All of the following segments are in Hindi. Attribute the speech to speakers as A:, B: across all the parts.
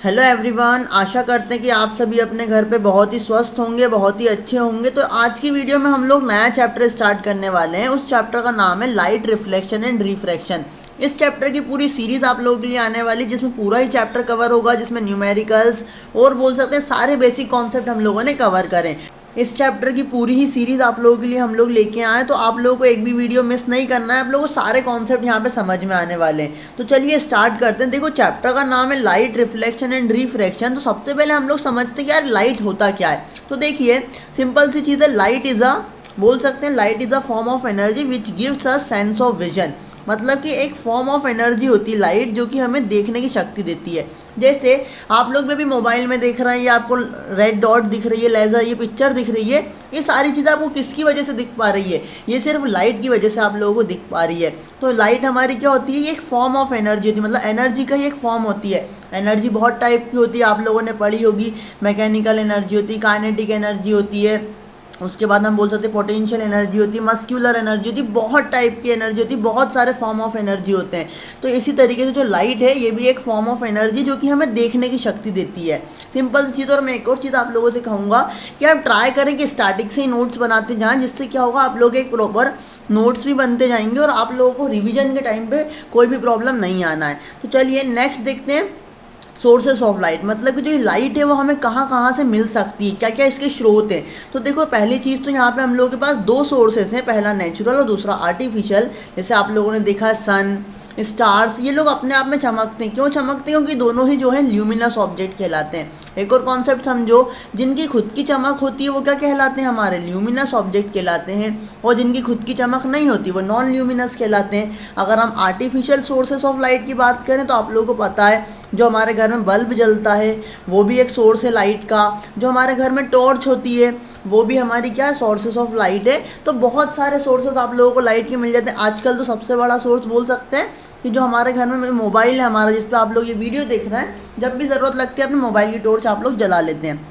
A: हेलो एवरीवन, आशा करते हैं कि आप सभी अपने घर पे बहुत ही स्वस्थ होंगे, बहुत ही अच्छे होंगे। तो आज की वीडियो में हम लोग नया चैप्टर स्टार्ट करने वाले हैं। उस चैप्टर का नाम है लाइट रिफ्लेक्शन एंड रिफ्रैक्शन। इस चैप्टर की पूरी सीरीज़ आप लोगों के लिए आने वाली, जिसमें पूरा ही चैप्टर कवर होगा, जिसमें न्यूमेरिकल्स और बोल सकते हैं सारे बेसिक कॉन्सेप्ट हम लोगों ने कवर करें। इस चैप्टर की पूरी ही सीरीज़ आप लोगों के लिए हम लोग लेके आए, तो आप लोगों को एक भी वीडियो मिस नहीं करना है। आप लोगों को सारे कॉन्सेप्ट यहाँ पे समझ में आने वाले हैं। तो चलिए स्टार्ट करते हैं। देखो, चैप्टर का नाम है लाइट रिफ्लेक्शन एंड रिफ्रैक्शन। तो सबसे पहले हम लोग समझते हैं कि यार लाइट होता क्या है। तो देखिए, सिंपल सी चीज़ है, लाइट इज़ अ, बोल सकते हैं light is a form of energy which gives a sense of vision. मतलब कि एक फॉर्म ऑफ एनर्जी होती है लाइट, जो कि हमें देखने की शक्ति देती है। जैसे आप लोग भी मोबाइल में देख रहे हैं, ये आपको रेड डॉट दिख रही है, लेज़र, ये पिक्चर दिख रही है, ये सारी चीज़ें आपको किसकी वजह से दिख पा रही है? ये सिर्फ लाइट की वजह से आप लोगों को दिख पा रही है। तो लाइट हमारी क्या होती है? ये एक फॉर्म ऑफ एनर्जी होती है, मतलब एनर्जी का ही एक फॉर्म होती है। एनर्जी बहुत टाइप की होती है, आप लोगों ने पढ़ी होगी। मैकेनिकल एनर्जी होती है, काइनेटिक एनर्जी होती है, उसके बाद हम बोल सकते हैं पोटेंशियल एनर्जी होती है, मस्क्यूलर एनर्जी होती है, बहुत टाइप की एनर्जी होती है, बहुत सारे फॉर्म ऑफ एनर्जी होते हैं। तो इसी तरीके से जो लाइट है, ये भी एक फॉर्म ऑफ एनर्जी जो कि हमें देखने की शक्ति देती है। सिंपल सी चीज़। और मैं एक और चीज़ आप लोगों से कहूँगा कि आप ट्राई करें कि स्टार्टिंग से ही नोट्स बनाते जाएँ, जिससे क्या होगा, आप लोग एक प्रॉपर नोट्स भी बनते जाएंगे और आप लोगों को रिविजन के टाइम पे कोई भी प्रॉब्लम नहीं आना है। तो चलिए नेक्स्ट देखते हैं, सोर्सेस ऑफ लाइट। मतलब कि जो लाइट है वो हमें कहाँ कहाँ से मिल सकती है, क्या क्या इसके स्रोत हैं। तो देखो, पहली चीज़ तो यहाँ पे हम लोगों के पास दो सोर्सेस हैं, पहला नेचुरल और दूसरा आर्टिफिशियल। जैसे आप लोगों ने देखा सन, स्टार्स, ये लोग अपने आप में चमकते हैं। क्यों चमकते हैं? क्योंकि दोनों ही जो है ल्यूमिनस ऑब्जेक्ट कहलाते हैं। एक और कॉन्सेप्ट समझो, जिनकी खुद की चमक होती है वो क्या कहलाते हैं? हमारे ल्यूमिनस ऑब्जेक्ट कहलाते हैं। और जिनकी खुद की चमक नहीं होती वो नॉन ल्यूमिनस कहलाते हैं। अगर हम आर्टिफिशियल सोर्सेस ऑफ लाइट की बात करें तो आप लोगों को पता है, जो हमारे घर में बल्ब जलता है वो भी एक सोर्स है लाइट का। जो हमारे घर में टॉर्च होती है वो भी हमारी क्या है? सोर्सेस ऑफ लाइट है। तो बहुत सारे सोर्सेस आप लोगों को लाइट के मिल जाते हैं। आजकल तो सबसे बड़ा सोर्स बोल सकते हैं कि जो हमारे घर में मोबाइल है हमारा, जिस पे आप लोग ये वीडियो देख रहे हैं, जब भी ज़रूरत लगती है अपने मोबाइल की टॉर्च आप लोग जला लेते हैं।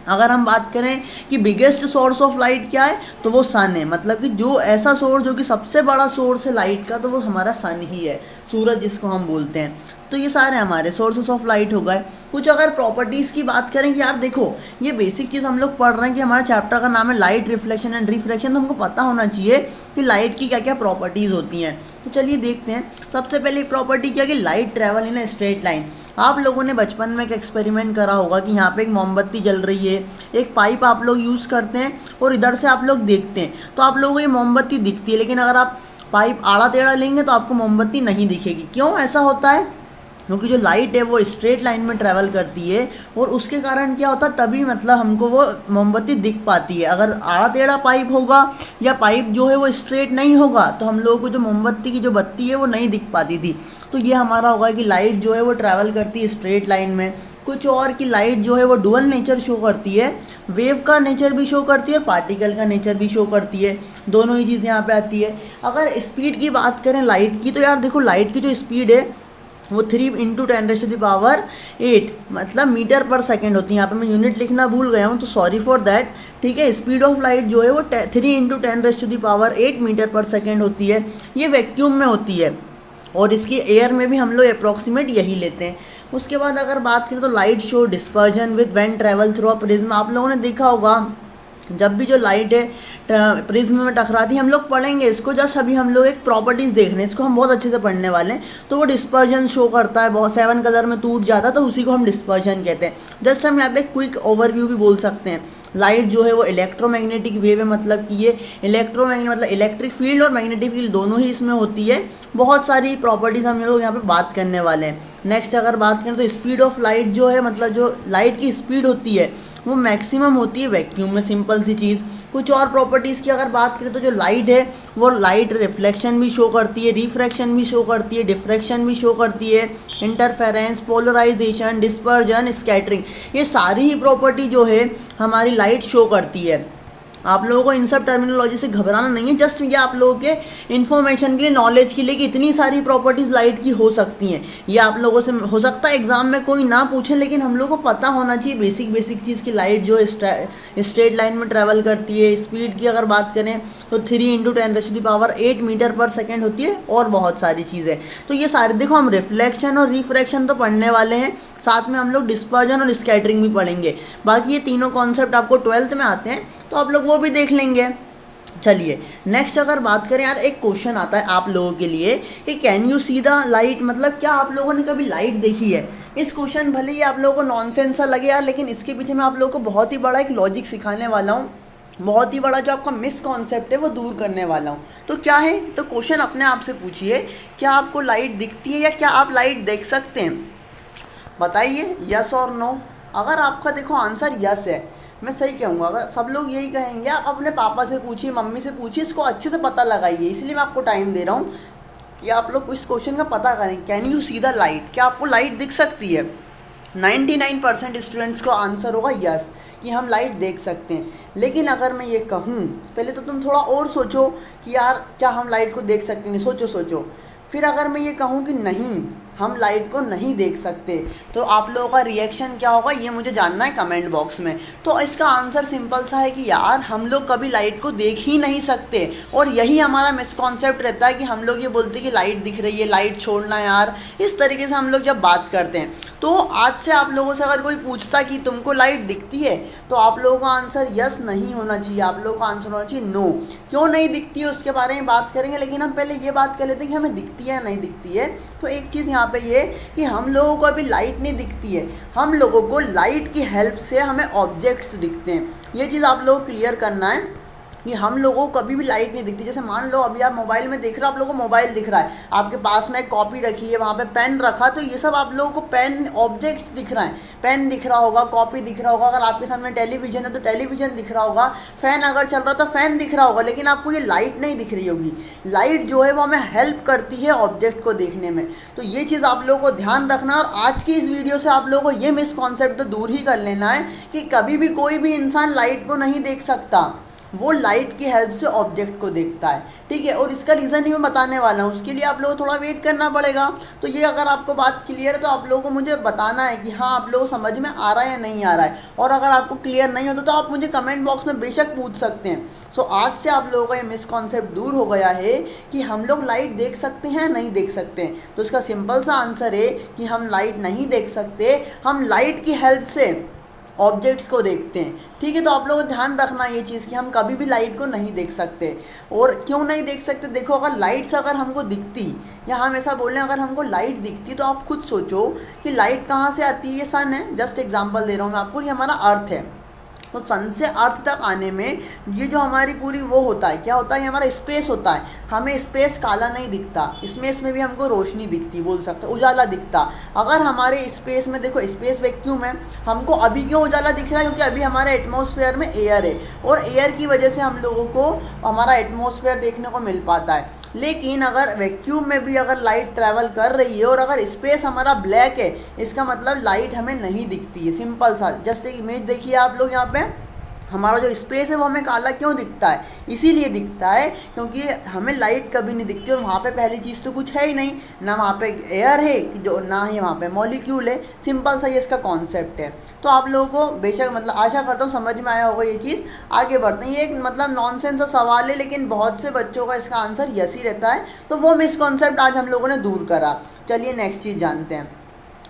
A: अगर हम बात करें कि बिगेस्ट सोर्स ऑफ लाइट क्या है, तो वो सन है। मतलब कि जो ऐसा सोर्स जो कि सबसे बड़ा सोर्स है लाइट का, तो वो हमारा सन ही है, सूरज जिसको हम बोलते हैं। तो ये सारे हमारे सोर्सेस ऑफ लाइट हो गए। कुछ अगर प्रॉपर्टीज़ की बात करें कि यार देखो, ये बेसिक चीज़ हम लोग पढ़ रहे हैं कि हमारा चैप्टर का नाम है लाइट रिफ्लेक्शन एंड रिफ्रैक्शन, तो हमको पता होना चाहिए कि लाइट की क्या क्या प्रॉपर्टीज़ होती हैं। तो चलिए देखते हैं। सबसे पहले प्रॉपर्टी क्या कि light travel in a straight line. आप लोगों ने बचपन में एक एक्सपेरिमेंट करा होगा कि यहाँ पे एक मोमबत्ती जल रही है, एक पाइप आप लोग यूज़ करते हैं और इधर से आप लोग देखते हैं तो आप लोगों को ये मोमबत्ती दिखती है। लेकिन अगर आप पाइप आड़ा टेढ़ा लेंगे तो आपको मोमबत्ती नहीं दिखेगी। क्यों ऐसा होता है? क्योंकि जो लाइट है वो स्ट्रेट लाइन में ट्रैवल करती है और उसके कारण क्या होता है, तभी मतलब हमको वो मोमबत्ती दिख पाती है। अगर आड़ा टेढ़ा पाइप होगा या पाइप जो है वो स्ट्रेट नहीं होगा तो हम लोगों को जो मोमबत्ती की जो बत्ती है वो नहीं दिख पाती थी। तो ये हमारा होगा कि लाइट जो है वो ट्रैवल करती है स्ट्रेट लाइन में। कुछ और की लाइट जो है वो डुअल नेचर शो करती है, वेव का नेचर भी शो करती है और पार्टिकल का नेचर भी शो करती है। दोनों ही चीज़ यहाँ पे आती है। अगर स्पीड की बात करें लाइट की, तो यार देखो, लाइट की जो स्पीड है वो 3 × 10⁸ मतलब मीटर पर सेकेंड होती है। यहाँ पे मैं यूनिट लिखना भूल गया हूँ, तो सॉरी फॉर दैट। ठीक है, स्पीड ऑफ लाइट जो है वो 3 × 10⁸ मीटर पर सेकेंड होती है। ये वैक्यूम में होती है और इसकी एयर में भी हम लोग अप्रॉक्सीमेट यही लेते हैं। उसके बाद अगर बात करें तो light show dispersion with when travel through a prism. आप लोगों ने देखा होगा, जब भी जो लाइट है प्रिज्म में टकराती है, हम लोग पढ़ेंगे इसको, जस्ट अभी हम लोग एक प्रॉपर्टीज़ देख रहे हैं, इसको हम बहुत अच्छे से पढ़ने वाले हैं। तो वो डिस्पर्जन शो करता है, बहुत 7 कलर में टूट जाता है, तो उसी को हम डिस्पर्जन कहते हैं। जस्ट हम यहाँ पे क्विक ओवरव्यू भी बोल सकते हैं। लाइट जो है वो इलेक्ट्रोमैग्नेटिक वेव है, मतलब कि ये इलेक्ट्रोमैग्नेट मतलब इलेक्ट्रिक फील्ड और मैग्नेटिक फील्ड दोनों ही इसमें होती है। बहुत सारी प्रॉपर्टीज़ हम लोग यहाँ पे बात करने वाले हैं। नेक्स्ट अगर बात करें तो स्पीड ऑफ लाइट जो है, मतलब जो लाइट की स्पीड होती है वो मैक्सिमम होती है वैक्यूम में। सिंपल सी चीज़। कुछ और प्रॉपर्टीज़ की अगर बात करें तो जो लाइट है वो लाइट रिफ्लेक्शन भी शो करती है, रिफ्रैक्शन भी शो करती है, डिफ्रैक्शन भी शो करती है, इंटरफेरेंस, पोलराइजेशन, डिस्पर्जन, स्कैटरिंग, ये सारी ही प्रॉपर्टी जो है हमारी लाइट शो करती है। आप लोगों को इन सब टर्मिनोलॉजी से घबराना नहीं है, जस्ट ये आप लोगों के इन्फॉर्मेशन के लिए, नॉलेज के लिए कि इतनी सारी प्रॉपर्टीज़ लाइट की हो सकती हैं। ये आप लोगों से हो सकता है एग्जाम में कोई ना पूछे, लेकिन हम लोगों को पता होना चाहिए बेसिक चीज़ की लाइट जो स्ट्रेट लाइन में ट्रैवल करती है। स्पीड की अगर बात करें तो 3 × 10⁸ मीटर पर सेकेंड होती है, और बहुत सारी चीज़ें। तो ये सारे देखो, हम रिफ्लेक्शन और रिफ्रैक्शन तो पढ़ने वाले हैं, साथ में हम लोग डिस्पर्जन और स्कैटरिंग भी पढ़ेंगे। बाकी ये तीनों कॉन्सेप्ट आपको 12th में आते हैं, तो आप लोग वो भी देख लेंगे। चलिए नेक्स्ट अगर बात करें यार, एक क्वेश्चन आता है आप लोगों के लिए कि can you see the light, मतलब क्या आप लोगों ने कभी लाइट देखी है? इस क्वेश्चन भले ही आप लोगों को नॉनसेंस सा लगे यार, लेकिन इसके पीछे मैं आप लोगों को बहुत ही बड़ा एक लॉजिक सिखाने वाला हूँ, बहुत ही बड़ा जो आपका मिसकॉन्सेप्ट है वो दूर करने वाला हूँ। तो क्या है? तो क्वेश्चन अपने आप से पूछिए, क्या आपको लाइट दिखती है या क्या आप लाइट देख सकते हैं? बताइए, यस और नो। अगर आपका देखो आंसर यस है, मैं सही कहूँगा, अगर सब लोग यही कहेंगे, आप अपने पापा से पूछिए, मम्मी से पूछिए, इसको अच्छे से पता लगाइए। इसलिए मैं आपको टाइम दे रहा हूँ कि आप लोग इस क्वेश्चन का पता करें, can you see the light, क्या आपको लाइट दिख सकती है? 99% स्टूडेंट्स को आंसर होगा यस, कि हम लाइट देख सकते हैं। लेकिन अगर मैं ये कहूँ, पहले तो तुम थोड़ा और सोचो कि यार क्या हम लाइट को देख सकते हैं, सोचो। फिर अगर मैं ये कहूँ कि नहीं, हम लाइट को नहीं देख सकते, तो आप लोगों का रिएक्शन क्या होगा ये मुझे जानना है कमेंट बॉक्स में। तो इसका आंसर सिंपल सा है कि यार हम लोग कभी लाइट को देख ही नहीं सकते, और यही हमारा मिसकॉन्सेप्ट रहता है कि हम लोग ये बोलते हैं कि लाइट दिख रही है, लाइट छोड़ना यार, इस तरीके से हम लोग जब बात करते हैं। तो आज से आप लोगों से अगर कोई पूछता कि तुमको लाइट दिखती है, तो आप लोगों का आंसर यस नहीं होना चाहिए, आप लोगों का आंसर होना चाहिए नो। क्यों नहीं दिखती है उसके बारे में बात करेंगे, लेकिन हम पहले ये बात कर लेते हैं कि हमें दिखती है या नहीं दिखती है। तो एक चीज़ यहाँ पे ये कि हम लोगों को अभी लाइट नहीं दिखती है, हम लोगों को लाइट की हेल्प से हमें ऑब्जेक्ट्स दिखते हैं। ये चीज़ आप लोगों को क्लियर करना है कि हम लोगों को कभी भी लाइट नहीं दिखती। जैसे मान लो अभी आप मोबाइल में देख रहे हो, आप लोगों को मोबाइल दिख रहा है, आपके पास में एक कॉपी रखी है, वहाँ पे पेन रखा, तो ये सब आप लोगों को पेन ऑब्जेक्ट्स दिख रहा है, पेन दिख रहा होगा, कॉपी दिख रहा होगा, अगर आपके सामने टेलीविजन है तो टेलीविजन दिख रहा होगा, फ़ैन अगर चल रहा तो फ़ैन दिख रहा होगा, लेकिन आपको ये लाइट नहीं दिख रही होगी। लाइट जो है वो हमें हेल्प करती है ऑब्जेक्ट को देखने में। तो ये चीज़ आप लोगों को ध्यान रखना, और आज की इस वीडियो से आप लोगों को ये मिसकॉन्सेप्ट तो दूर ही कर लेना है कि कभी भी कोई भी इंसान लाइट को नहीं देख सकता, वो लाइट की हेल्प से ऑब्जेक्ट को देखता है, ठीक है। और इसका रीज़न ही मैं बताने वाला हूँ, उसके लिए आप लोगों को थोड़ा वेट करना पड़ेगा। तो ये अगर आपको बात क्लियर है तो आप लोगों को मुझे बताना है कि हाँ आप लोगों को समझ में आ रहा है या नहीं आ रहा है, और अगर आपको क्लियर नहीं होता तो आप मुझे कमेंट बॉक्स में बेशक पूछ सकते हैं। सो आज से आप लोगों का ये मिसकॉन्सेप्ट दूर हो गया है कि हम लोग लाइट देख सकते हैं नहीं देख सकते हैं। तो इसका सिंपल सा आंसर है कि हम लाइट नहीं देख सकते, हम लाइट की हेल्प से ऑब्जेक्ट्स को देखते हैं, ठीक है। तो आप लोगों को ध्यान रखना ये चीज़ कि हम कभी भी लाइट को नहीं देख सकते। और क्यों नहीं देख सकते? देखो, अगर लाइट्स अगर हमको दिखती, या हम ऐसा बोल रहे हैं अगर हमको लाइट दिखती, तो आप खुद सोचो कि लाइट कहाँ से आती है। ये सन है, जस्ट एग्जांपल दे रहा हूँ मैं आपको, ये हमारा अर्थ है। तो सन से अर्थ तक आने में ये जो हमारी पूरी वो होता है, क्या होता है, ये हमारा स्पेस होता है। हमें स्पेस काला नहीं दिखता, इसमें भी हमको रोशनी दिखती, बोल सकते उजाला दिखता। अगर हमारे स्पेस में देखो, स्पेस वैक्यूम है, हमको अभी क्यों उजाला दिख रहा है? क्योंकि अभी हमारे एटमॉस्फेयर में एयर है, और एयर की वजह से हम लोगों को हमारा एटमॉस्फेयर देखने को मिल पाता है। लेकिन अगर वैक्यूम में भी अगर लाइट ट्रैवल कर रही है और अगर स्पेस हमारा ब्लैक है, इसका मतलब लाइट हमें नहीं दिखती है। सिंपल सा, जस्ट एक इमेज देखिए आप लोग, यहाँ पे हमारा जो स्पेस है वो हमें काला क्यों दिखता है? इसीलिए दिखता है क्योंकि हमें लाइट कभी नहीं दिखती, और वहाँ पे पहली चीज़ तो कुछ है ही नहीं, ना वहाँ पे एयर है कि जो, ना ही वहाँ पे मॉलिक्यूल है। सिंपल सा ये इसका कॉन्सेप्ट है। तो आप लोगों को बेशक मतलब आशा करता हूँ समझ में आया होगा ये चीज़। आगे बढ़ते हैं। ये एक मतलब नॉनसेंस सा सवाल है, लेकिन बहुत से बच्चों का इसका आंसर यस ही रहता है। तो वो मिसकॉन्सेप्ट आज हम लोगों ने दूर करा। चलिए नेक्स्ट चीज़ जानते हैं।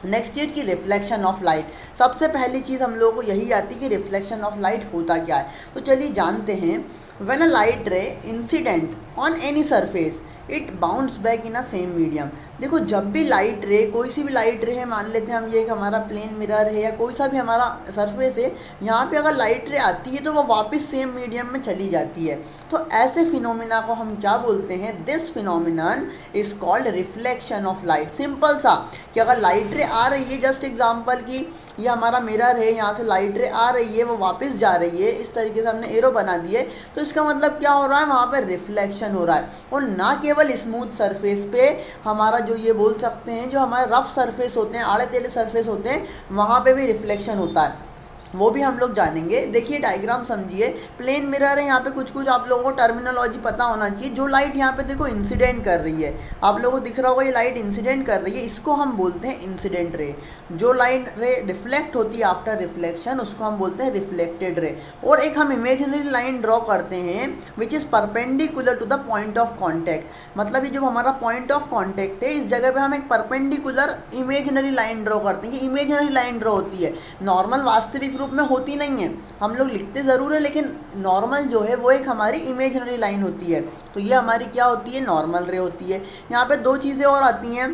A: नेक्स्ट चीज़ की रिफ्लेक्शन ऑफ लाइट। सबसे पहली चीज़ हम लोगों को यही आती है कि रिफ्लेक्शन ऑफ लाइट होता क्या है। तो चलिए जानते हैं। When a light ray incident on any surface it bounce back in a same medium. देखो, जब भी लाइट रे, कोई सी भी लाइट रे है, मान लेते हैं हम ये एक हमारा प्लेन मिरर है या कोई सा भी हमारा सरफेस है, यहाँ पे अगर लाइट रे आती है तो वो वापस सेम मीडियम में चली जाती है। तो ऐसे फिनोमिना को हम क्या बोलते हैं? This phenomenon is called reflection of light. Simple सा कि अगर लाइट रे आ रही है, जस्ट एग्जाम्पल की ये हमारा मिरर है, यहाँ से लाइट रे आ रही है, वो वापस जा रही है, इस तरीके से हमने एरो बना दिए, तो इसका मतलब क्या हो रहा है? वहाँ पे रिफ्लेक्शन हो रहा है। और ना केवल स्मूथ सरफेस पे, हमारा जो ये बोल सकते हैं जो हमारे रफ सरफेस होते हैं, आड़े टेढ़े सरफेस होते हैं, वहाँ पे भी रिफ्लेक्शन होता है। वो भी हम लोग जानेंगे। देखिए डायग्राम समझिए, प्लेन मिरर है, यहाँ पे कुछ कुछ आप लोगों को टर्मिनोलॉजी पता होना चाहिए। जो लाइट यहाँ पे देखो इंसिडेंट कर रही है, आप लोगों को दिख रहा होगा ये लाइट इंसिडेंट कर रही है, इसको हम बोलते हैं इंसिडेंट रे। जो लाइट रे रिफ्लेक्ट होती है आफ्टर रिफ्लेक्शन, उसको हम बोलते हैं रिफ्लेक्टेड रे। और एक हम इमेजिनरी लाइन ड्रॉ करते हैं which is perpendicular to the point of contact. मतलब ये जो हमारा पॉइंट ऑफ कॉन्टैक्ट है, इस जगह पे हम एक परपेंडिकुलर इमेजिनरी लाइन ड्रॉ करते हैं। ये इमेजिनरी लाइन ड्रॉ होती है, नॉर्मल वास्तविक रूप में होती नहीं है, हम लोग लिखते ज़रूर है, लेकिन नॉर्मल जो है वो एक हमारी इमेजिनरी लाइन होती है। तो ये हमारी क्या होती है, नॉर्मल रे होती है। यहाँ पे दो चीज़ें और आती हैं।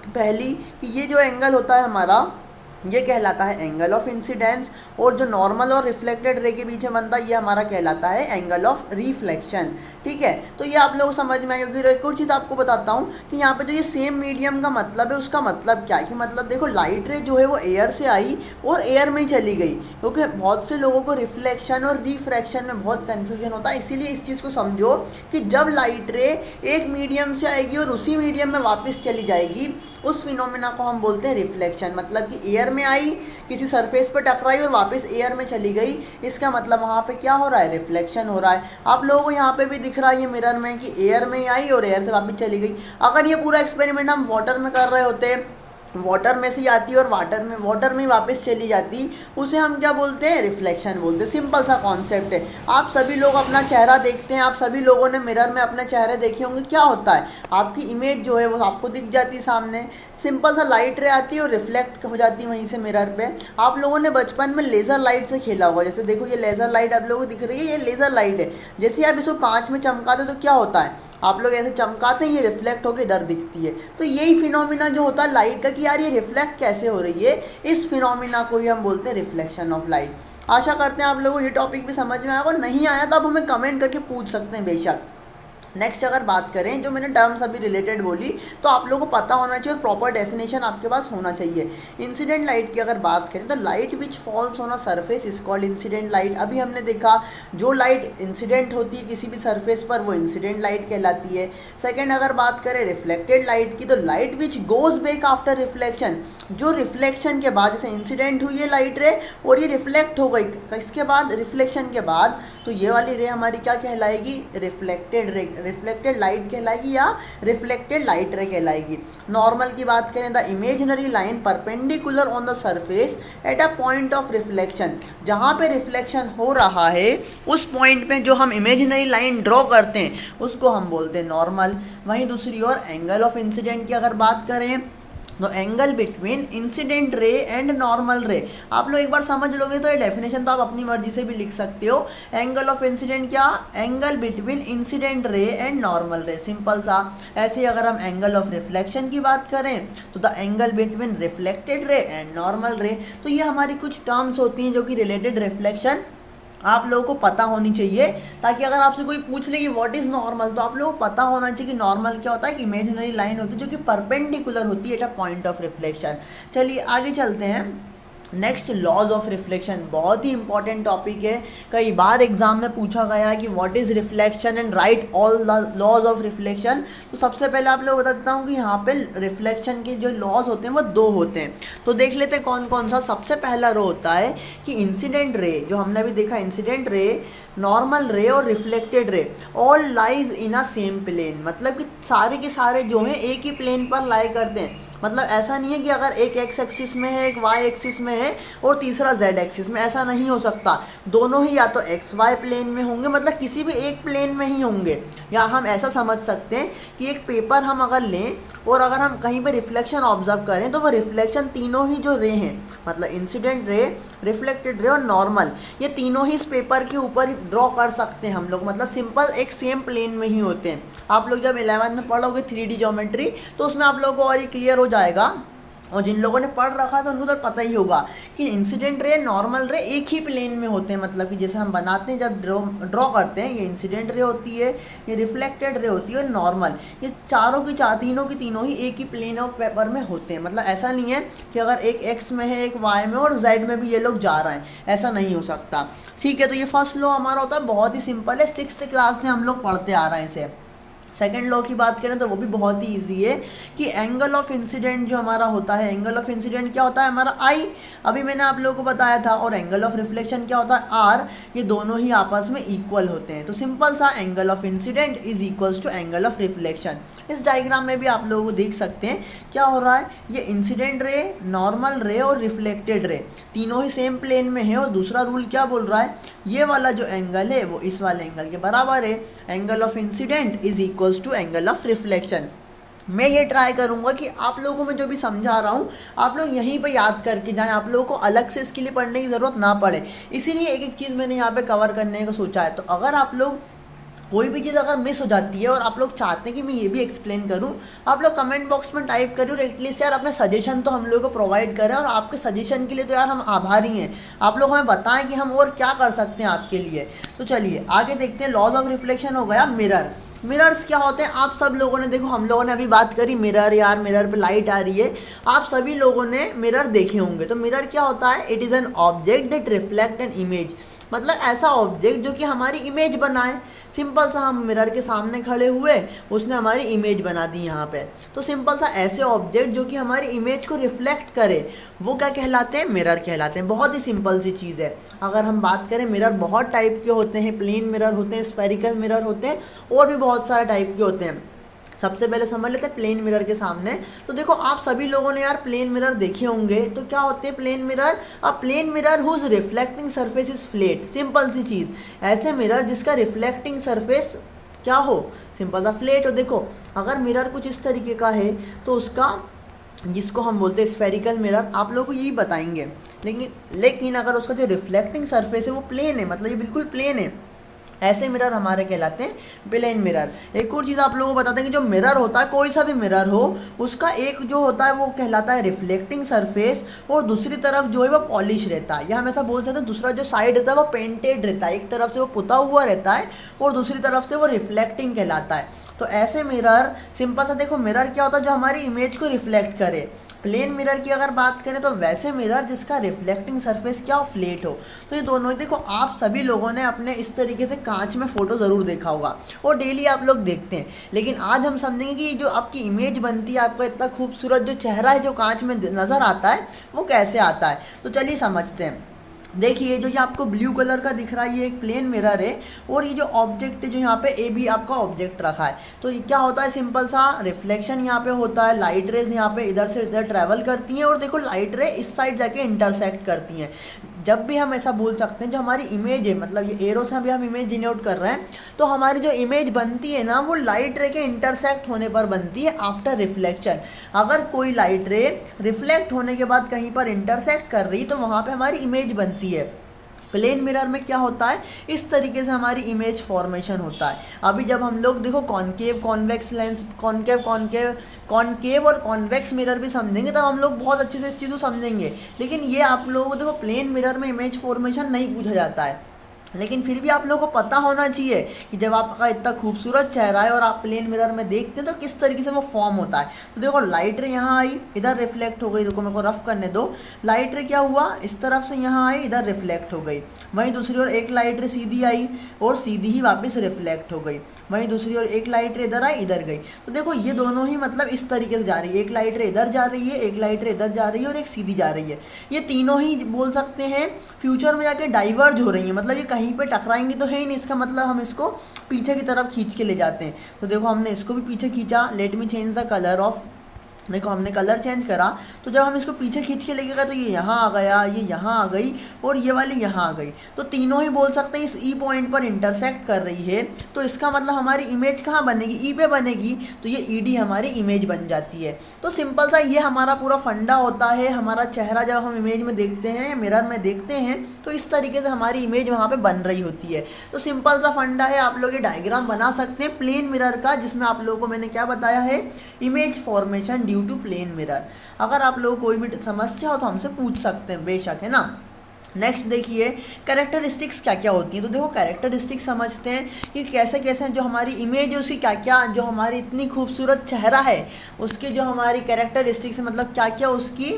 A: पहली कि ये जो एंगल होता है हमारा, ये कहलाता है एंगल ऑफ इंसिडेंस, और जो नॉर्मल और रिफ्लेक्टेड रे के बीच में बनता है ये हमारा कहलाता है एंगल ऑफ रिफ्लेक्शन। ठीक है, तो ये आप लोग समझ में आएगी। एक और चीज़ आपको बताता हूँ कि यहाँ पे जो ये सेम मीडियम का मतलब है, उसका मतलब क्या है कि मतलब देखो लाइट रे जो है वो एयर से आई और एयर में ही चली गई, क्योंकि बहुत से लोगों को रिफ्लेक्शन और रिफ्रैक्शन में बहुत कन्फ्यूजन होता है। इसीलिए इस चीज़ को समझो कि जब लाइट रे एक मीडियम से आएगी और उसी मीडियम में वापस चली जाएगी, उस फिनोमेना को हम बोलते हैं रिफ्लेक्शन। मतलब कि एयर में आई, किसी सरफेस पर टकराई और वापस एयर में चली गई, इसका मतलब वहाँ पे क्या हो रहा है, रिफ्लेक्शन हो रहा है। आप लोगों को यहाँ पे भी दिख रहा है ये मिरर में कि एयर में आई और एयर से वापस चली गई। अगर ये पूरा एक्सपेरिमेंट हम वाटर में कर रहे होते, वाटर में से आती और वाटर में वापस चली जाती, उसे हम क्या बोलते हैं, रिफ्लेक्शन बोलते हैं। सिंपल सा कॉन्सेप्ट है। आप सभी लोग अपना चेहरा देखते हैं, आप सभी लोगों ने मिरर में अपने चेहरे देखे होंगे। क्या होता है, आपकी इमेज जो है वो आपको दिख जाती सामने, सिंपल सा लाइट रे आती है और रिफ्लेक्ट हो जाती है वहीं से मिरर पे। आप लोगों ने बचपन में लेज़र लाइट से खेला होगा। जैसे देखो ये लेज़र लाइट आप लोगों को दिख रही है, ये लेज़र लाइट है। जैसे आप इसको कांच में चमकाते तो क्या होता है, आप लोग ऐसे चमकाते हैं, ये रिफ्लेक्ट होकर इधर दिखती है। तो यही फिनोमिना जो होता है लाइट का कि यार ये रिफ्लेक्ट कैसे हो रही है, इस फिनोमिना को ही हम बोलते हैं रिफ्लेक्शन ऑफ लाइट। आशा करते हैं आप लोगों को ये टॉपिक भी समझ में आया। और नहीं आया तो आप हमें कमेंट करके पूछ सकते हैं बेशक। नेक्स्ट अगर बात करें, जो मैंने टर्म्स अभी रिलेटेड बोली, तो आप लोगों को पता होना चाहिए और प्रॉपर डेफिनेशन आपके पास होना चाहिए। इंसिडेंट लाइट की अगर बात करें तो light which falls on a surface is called incident light. अभी हमने देखा जो लाइट इंसिडेंट होती है किसी भी सरफेस पर, वो इंसिडेंट लाइट कहलाती है। सेकेंड अगर बात करें रिफ्लेक्टेड लाइट की, तो light which goes back after reflection, जो रिफ्लेक्शन के बाद, जैसे इंसिडेंट हुई है लाइट रे और ये रिफ्लेक्ट हो गई, इसके बाद रिफ्लेक्शन के बाद, तो ये वाली रे हमारी क्या कहलाएगी, रिफ्लेक्टेड रे, रिफ्लेक्टेड लाइट कहलाएगी या रिफ्लेक्टेड लाइट रे कहलाएगी। नॉर्मल की बात करें, the imaginary line perpendicular on the surface at a point of reflection, जहाँ पे रिफ्लेक्शन हो रहा है उस पॉइंट पे जो हम इमेजिनरी लाइन ड्रॉ करते हैं उसको हम बोलते हैं नॉर्मल। वहीं दूसरी ओर एंगल ऑफ इंसिडेंट की अगर बात करें, तो angle between incident ray and normal रे, आप लोग एक बार समझ लोगे तो ये डेफिनेशन तो आप अपनी मर्जी से भी लिख सकते हो। एंगल ऑफ इंसिडेंट क्या, angle between incident ray and normal रे, सिंपल सा। ऐसे अगर हम एंगल ऑफ रिफ्लेक्शन की बात करें तो the angle between reflected ray and normal रे। तो ये हमारी कुछ टर्म्स होती हैं जो कि रिलेटेड रिफ्लेक्शन आप लोगों को पता होनी चाहिए, ताकि अगर आपसे कोई पूछ ले कि व्हाट इज़ नॉर्मल, तो आप लोगों को पता होना चाहिए कि नॉर्मल क्या होता है, कि इमेजिनरी लाइन होती है जो कि परपेंडिकुलर होती है at a point of reflection. चलिए आगे चलते हैं। नेक्स्ट, लॉज ऑफ रिफ्लेक्शन, बहुत ही इंपॉर्टेंट टॉपिक है। कई बार एग्जाम में पूछा गया है कि what is reflection and write all laws of reflection. तो सबसे पहले आप लोग बता देता हूँ कि यहाँ पे रिफ्लेक्शन के जो लॉज होते हैं वो दो होते हैं। तो देख लेते हैं कौन कौन सा। सबसे पहला रो होता है कि इंसिडेंट रे, जो हमने अभी देखा, इंसिडेंट रे, नॉर्मल रे और reflected ray all lies in a same plane. मतलब कि सारे के सारे जो हैं एक ही प्लेन पर लाई करते हैं। मतलब ऐसा नहीं है कि अगर एक एक्स एक्सिस में है, एक वाई एक्सिस में है और तीसरा जेड एक्सिस में, ऐसा नहीं हो सकता। दोनों ही या तो एक्स वाई प्लेन में होंगे, मतलब किसी भी एक प्लेन में ही होंगे। या हम ऐसा समझ सकते हैं कि एक पेपर हम अगर लें और अगर हम कहीं पे रिफ्लेक्शन ऑब्जर्व करें तो वो रिफ्लेक्शन तीनों ही जो रे हैं, मतलब इंसिडेंट रे, रिफ्लेक्टेड रे और नॉर्मल, ये तीनों ही इस पेपर के ऊपर ड्रॉ कर सकते हैं हम लोग। मतलब सिंपल एक सेम प्लेन में ही होते हैं। आप लोग जब 11th में पढ़ोगे 3D ज्योमेट्री तो उसमें आप लोगों को और ये क्लियर हो जाएगा। और जिन लोगों ने पढ़ रखा है तो उनको तो पता ही होगा कि इंसिडेंट रे, नॉर्मल रे एक ही प्लेन में होते हैं। मतलब कि जैसे हम बनाते हैं, जब ड्रॉ करते हैं, ये इंसिडेंट रे होती है, ये रिफ्लेक्टेड रे होती है और नॉर्मल, ये तीनों की तीनों ही एक ही प्लेन ऑफ पेपर में होते हैं। मतलब ऐसा नहीं है कि अगर एक एक्स में है, एक वाई में और जेड में भी ये लोग जा रहे हैं, ऐसा नहीं हो सकता। ठीक है, तो ये फर्स्ट लॉ हमारा होता है, बहुत ही सिंपल है, 6th क्लास से हम लोग पढ़ते आ रहे हैं इसे। सेकेंड लॉ की बात करें तो वो भी बहुत ही ईजी है कि एंगल ऑफ इंसिडेंट जो हमारा होता है, एंगल ऑफ इंसिडेंट क्या होता है हमारा आई, अभी मैंने आप लोगों को बताया था, और एंगल ऑफ रिफ्लेक्शन क्या होता है आर, ये दोनों ही आपस में इक्वल होते हैं। तो सिंपल सा angle of incident is equals to angle of reflection. इस डायग्राम में भी आप लोग को देख सकते हैं क्या हो रहा है, ये इंसिडेंट रे, नॉर्मल रे और रिफ्लेक्टेड रे तीनों ही सेम प्लेन में है, और दूसरा रूल क्या बोल रहा है, ये वाला जो एंगल है वो इस वाले एंगल के बराबर है। Angle of incident is equals to angle of reflection. मैं ये ट्राई करूंगा कि आप लोगों को मैं जो भी समझा रहा हूँ आप लोग यहीं पे याद करके जाएं, आप लोगों को अलग से इसके लिए पढ़ने की ज़रूरत ना पड़े, इसीलिए एक एक चीज़ मैंने यहाँ पे कवर करने को सोचा है। तो अगर आप लोग कोई भी चीज़ अगर मिस हो जाती है और आप लोग चाहते हैं कि मैं ये भी एक्सप्लेन करूं, आप लोग कमेंट बॉक्स में टाइप करिए, और एटलीस्ट यार अपना सजेशन तो हम लोग को प्रोवाइड करें, और आपके सजेशन के लिए तो यार हम आभारी हैं। आप लोग हमें बताएं कि हम और क्या कर सकते हैं आपके लिए। तो चलिए आगे देखते हैं। लॉज ऑफ रिफ्लेक्शन हो गया मिरर। मिरर्स क्या होते हैं, आप सब लोगों ने देखो, हम लोगों ने अभी बात करी मिरर, यार मिरर पे लाइट आ रही है, आप सभी लोगों ने मिरर देखे होंगे। तो मिरर क्या होता है, it is an object that reflect an image, मतलब ऐसा ऑब्जेक्ट जो कि हमारी इमेज बनाए। सिंपल सा हम मिरर के सामने खड़े हुए, उसने हमारी इमेज बना दी यहाँ पे। तो सिंपल सा ऐसे ऑब्जेक्ट जो कि हमारी इमेज को रिफ्लेक्ट करे वो क्या कहलाते हैं, मिरर कहलाते हैं। बहुत ही सिंपल सी चीज़ है। अगर हम बात करें, मिरर बहुत टाइप के होते हैं, प्लेन मिरर होते हैं, स्फेरिकल मिरर होते हैं, और भी बहुत सारे टाइप के होते हैं। सबसे पहले समझ लेते हैं प्लेन मिरर के सामने। तो देखो आप सभी लोगों ने यार प्लेन मिरर देखे होंगे। तो क्या होते हैं plane mirror, a plane mirror whose reflecting surface is flat. Simple सी चीज़, ऐसे मिरर जिसका रिफ्लेक्टिंग सरफेस क्या हो, सिंपल सा फ्लैट हो। देखो अगर मिरर कुछ इस तरीके का है तो उसका, जिसको हम बोलते हैं स्फेरिकल मिरर, आप लोगों को यही बताएंगे। लेकिन अगर उसका जो रिफ्लेक्टिंग सरफेस है वो प्लेन है, मतलब ये बिल्कुल प्लेन है, ऐसे मिरर हमारे कहलाते हैं प्लेन मिरर। एक और चीज़ आप लोगों को बताते हैं कि जो मिरर होता है, कोई सा भी मिरर हो, उसका एक जो होता है वो कहलाता है रिफ्लेक्टिंग सरफेस, और दूसरी तरफ जो है वो पॉलिश रहता है, या हम ऐसा बोल सकते हैं दूसरा जो साइड रहता है वो पेंटेड रहता है। एक तरफ से वो पुता हुआ रहता है और दूसरी तरफ से वो रिफ्लेक्टिंग कहलाता है। तो ऐसे मिरर, सिंपल सा देखो, मिरर क्या होता है, जो हमारी इमेज को रिफ्लेक्ट करे। प्लेन मिरर की अगर बात करें तो वैसे मिरर जिसका रिफ्लेक्टिंग सरफेस क्या हो, फ्लैट हो। तो ये दोनों ही देखो, आप सभी लोगों ने अपने इस तरीके से कांच में फ़ोटो ज़रूर देखा होगा, और डेली आप लोग देखते हैं। लेकिन आज हम समझेंगे कि जो आपकी इमेज बनती है, आपका इतना खूबसूरत जो चेहरा है जो कांच में नज़र आता है, वो कैसे आता है। तो चलिए समझते हैं। देखिए जो ये आपको ब्लू कलर का दिख रहा है, ये एक प्लेन मिरर है, और ये जो ऑब्जेक्ट है जो यहाँ पे ए बी आपका ऑब्जेक्ट रखा है, तो ये क्या होता है, सिंपल सा रिफ्लेक्शन यहाँ पे होता है। लाइट रेज यहाँ पे इधर से इधर ट्रैवल करती हैं, और देखो लाइट रे इस साइड जाके इंटरसेक्ट करती हैं। जब भी हम ऐसा बोल सकते हैं, जो हमारी इमेज है, मतलब ये एरो से अभी हम इमेज डिनोट कर रहे हैं, तो हमारी जो इमेज बनती है ना, वो लाइट रे के इंटरसेक्ट होने पर बनती है आफ्टर रिफ्लेक्शन। अगर कोई लाइट रे रिफ्लेक्ट होने के बाद कहीं पर इंटरसेक्ट कर रही, तो वहाँ पे हमारी इमेज बनती है। प्लेन मिरर में क्या होता है, इस तरीके से हमारी इमेज फॉर्मेशन होता है। अभी जब हम लोग देखो कॉनकेव कॉन्वेक्स लेंस, कॉनकेव और कॉन्वेक्स मिरर भी समझेंगे, तब हम लोग बहुत अच्छे से इस चीज़ को समझेंगे। लेकिन ये आप लोगों को देखो प्लेन मिरर में इमेज फॉर्मेशन नहीं पूछा जाता है, लेकिन फिर भी आप लोगों को पता होना चाहिए कि जब आपका इतना खूबसूरत चेहरा है और आप प्लेन मिरर में देखते हैं तो किस तरीके से वो फॉर्म होता है। तो देखो लाइट रे यहाँ आई, इधर रिफ्लेक्ट हो गई, देखो मेरे को रफ करने दो। लाइट रे क्या हुआ, इस तरफ से यहाँ आई, इधर रिफ्लेक्ट हो गई। वहीं दूसरी ओर एक लाइट रे सीधी आई और सीधी ही वापस रिफ्लेक्ट हो गई। वहीं दूसरी ओर एक लाइट रे इधर आई, इधर गई। तो देखो ये दोनों ही मतलब इस तरीके से जा रही है, एक लाइट रे इधर जा रही है, एक लाइट रे इधर जा रही है, और एक सीधी जा रही है। ये तीनों ही बोल सकते हैं फ्यूचर में जाके डाइवर्ज हो रही है, मतलब ये कहीं पे टकराएंगी तो है ही नहीं, इसका मतलब हम इसको पीछे की तरफ खींच के ले जाते हैं। तो देखो हमने इसको भी पीछे खींचा। Let me change the colour of, देखो हमने कलर चेंज करा, तो जब हम इसको पीछे खींच के लेके गए तो ये यहाँ आ गया, ये यहाँ आ गई, और ये वाली यहाँ आ गई। तो तीनों ही बोल सकते हैं इस ई पॉइंट पर इंटरसेक्ट कर रही है। तो इसका मतलब हमारी इमेज कहाँ बनेगी, ई पे बनेगी, तो ये ई डी हमारी इमेज बन जाती है। तो सिंपल सा ये हमारा पूरा फंडा होता है। हमारा चेहरा जब हम इमेज में देखते हैं, मिरर में देखते हैं, तो इस तरीके से हमारी इमेज वहाँ पर बन रही होती है। तो सिंपल सा फंडा है, आप लोग ये डायग्राम बना सकते हैं प्लेन मिरर का, जिसमें आप लोगों को मैंने क्या बताया है, image formation due to plane mirror. अगर आप लोग कोई भी समस्या हो तो हमसे पूछ सकते हैं बेशक, है ना। नेक्स्ट देखिए कैरेक्टरिस्टिक्स क्या क्या होती हैं। तो देखो कैरेक्टरिस्टिक्स समझते हैं कि कैसे कैसे जो हमारी इमेज है उसकी क्या क्या, जो हमारी इतनी खूबसूरत चेहरा है उसके जो हमारी कैरेक्टरिस्टिक्स है, मतलब क्या क्या उसकी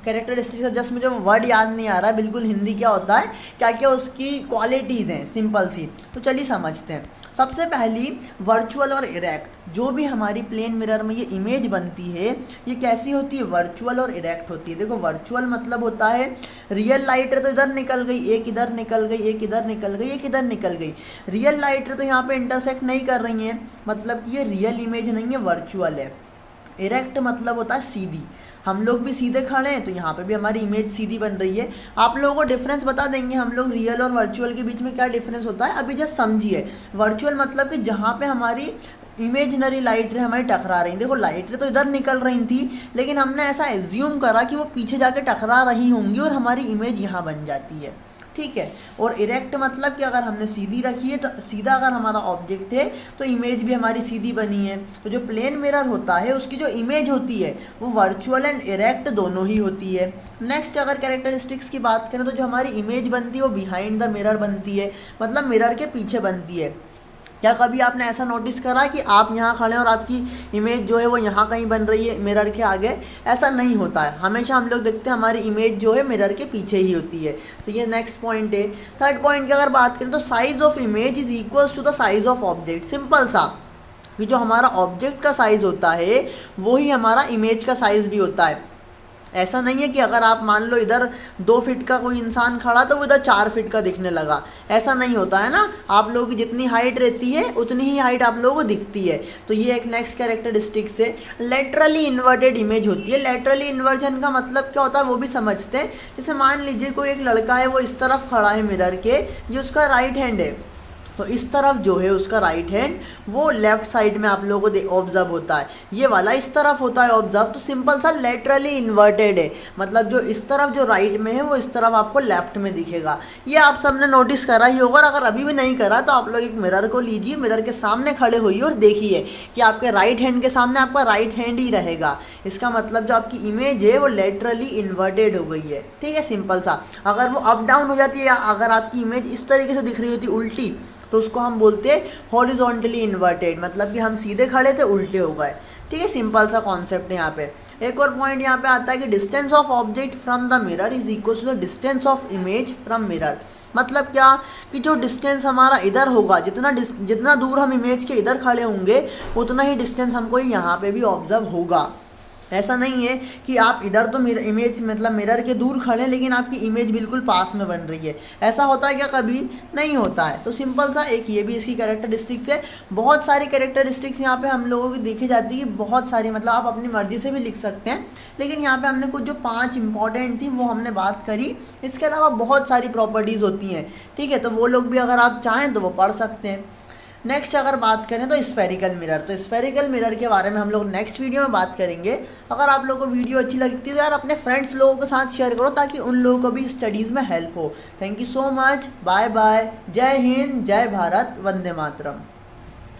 A: कैरेक्टरिस्टिक्स है, जस्ट मुझे वर्ड याद नहीं आ रहा बिल्कुल हिंदी क्या होता है, क्या क्या उसकी क्वालिटीज़ हैं सिंपल सी। तो चलिए समझते हैं। सबसे पहली वर्चुअल और इरेक्ट, जो भी हमारी प्लेन मिरर में ये इमेज बनती है ये कैसी होती है, वर्चुअल और इरेक्ट होती है। देखो वर्चुअल मतलब होता है रियल लाइट है तो इधर निकल गई, एक इधर निकल गई, एक इधर निकल गई, एक इधर निकल गई। रियल लाइट है तो यहाँ पे इंटरसेक्ट नहीं कर रही है, मतलब कि ये रियल इमेज नहीं है, वर्चुअल है। इरेक्ट मतलब होता है सीधी, हम लोग भी सीधे खड़े हैं तो यहाँ पे भी हमारी इमेज सीधी बन रही है। आप लोगों को डिफरेंस बता देंगे हम लोग रियल और वर्चुअल के बीच में क्या डिफरेंस होता है, अभी जस्ट समझिए। वर्चुअल मतलब कि जहाँ पे हमारी इमेजनरी लाइट रे हमारी टकरा रही, देखो लाइट रे तो इधर निकल रही थी लेकिन हमने ऐसा एज्यूम करा कि वो पीछे जाके टकरा रही होंगी और हमारी इमेज यहाँ बन जाती है, ठीक है। और इरेक्ट मतलब कि अगर हमने सीधी रखी है तो सीधा अगर हमारा ऑब्जेक्ट है तो इमेज भी हमारी सीधी बनी है। तो जो प्लेन मिरर होता है उसकी जो इमेज होती है वो वर्चुअल एंड इरेक्ट दोनों ही होती है। नेक्स्ट अगर कैरेक्टरिस्टिक्स की बात करें तो जो हमारी इमेज बनती है वो बिहाइंड द मिरर बनती है, मतलब मिरर के पीछे बनती है। क्या कभी आपने ऐसा नोटिस करा कि आप यहाँ खड़े हैं और आपकी इमेज जो है वो यहाँ कहीं बन रही है मिरर के आगे, ऐसा नहीं होता है। हमेशा हम लोग देखते हैं हमारी इमेज जो है मिरर के पीछे ही होती है। तो ये नेक्स्ट पॉइंट है। थर्ड पॉइंट की अगर बात करें तो size of image is equals to the size of object. Simple सा कि जो हमारा ऑब्जेक्ट का साइज़ होता है वही हमारा इमेज का साइज़ भी होता है। ऐसा नहीं है कि अगर आप मान लो इधर 2 फीट का कोई इंसान खड़ा तो वो इधर 4 फीट का दिखने लगा, ऐसा नहीं होता है ना। आप लोगों की जितनी हाइट रहती है उतनी ही हाइट आप लोगों को दिखती है। तो ये एक नेक्स्ट कैरेक्टरिस्टिक्स है। लेटरली इन्वर्टेड इमेज होती है। लेटरली इन्वर्जन का मतलब क्या होता है वो भी समझते हैं। जैसे मान लीजिए कोई एक लड़का है वो इस तरफ खड़ा है मिरर के, ये उसका राइट हैंड है, तो इस तरफ जो है उसका राइट हैंड वो लेफ्ट साइड में आप लोगों को ऑब्जर्व होता है, ये वाला इस तरफ होता है ऑब्जर्व। तो सिंपल सा लेटरली इन्वर्टेड है, मतलब जो इस तरफ जो राइट में है वो इस तरफ आपको लेफ्ट में दिखेगा। ये आप सबने नोटिस करा ही होगा। अगर अभी भी नहीं करा तो आप लोग एक मिरर को लीजिए, मिरर के सामने खड़े होइए और देखिए कि आपके राइट हैंड के सामने आपका राइट हैंड ही रहेगा। इसका मतलब जो आपकी इमेज है वो लेटरली इन्वर्टेड हो गई है, ठीक है। सिंपल सा अगर वो अप डाउन हो जाती है या अगर आपकी इमेज इस तरीके से दिख रही होती उल्टी तो उसको हम बोलते हैं हॉरिजॉन्टली इन्वर्टेड, मतलब कि हम सीधे खड़े थे उल्टे हो गए, ठीक है। सिंपल सा कॉन्सेप्ट है यहाँ पे। एक और पॉइंट यहाँ पे आता है कि distance of object from the mirror is equal to the distance of image from mirror. मतलब क्या कि जो डिस्टेंस हमारा इधर होगा, जितना दूर हम इमेज के इधर खड़े होंगे उतना ही डिस्टेंस हमको यहाँ पे भी ऑब्जर्व होगा। ऐसा नहीं है कि आप इधर तो इमेज मतलब मिरर के दूर खड़े हैं लेकिन आपकी इमेज बिल्कुल पास में बन रही है, ऐसा होता है क्या, कभी नहीं होता है। तो सिंपल सा एक ये भी इसकी कैरेक्टरिस्टिक्स है। बहुत सारी कैरेक्टरिस्टिक्स यहाँ पे हम लोगों की देखी जाती है कि बहुत सारी, मतलब आप अपनी मर्जी से भी लिख सकते हैं, लेकिन यहाँ पे हमने कुछ जो 5 इंपॉर्टेंट थी वो हमने बात करी। इसके अलावा बहुत सारी प्रॉपर्टीज़ होती हैं, ठीक है, तो वो लोग भी अगर आप चाहें तो वो पढ़ सकते हैं। नेक्स्ट अगर बात करें तो स्फेरिकल मिरर, तो स्फेरिकल मिरर के बारे में हम लोग नेक्स्ट वीडियो में बात करेंगे। अगर आप लोगों को वीडियो अच्छी लगती है तो यार अपने फ्रेंड्स लोगों के साथ शेयर करो ताकि उन लोगों को भी स्टडीज़ में हेल्प हो। Thank you so much, bye bye, जय हिंद, जय भारत, वंदे मातरम।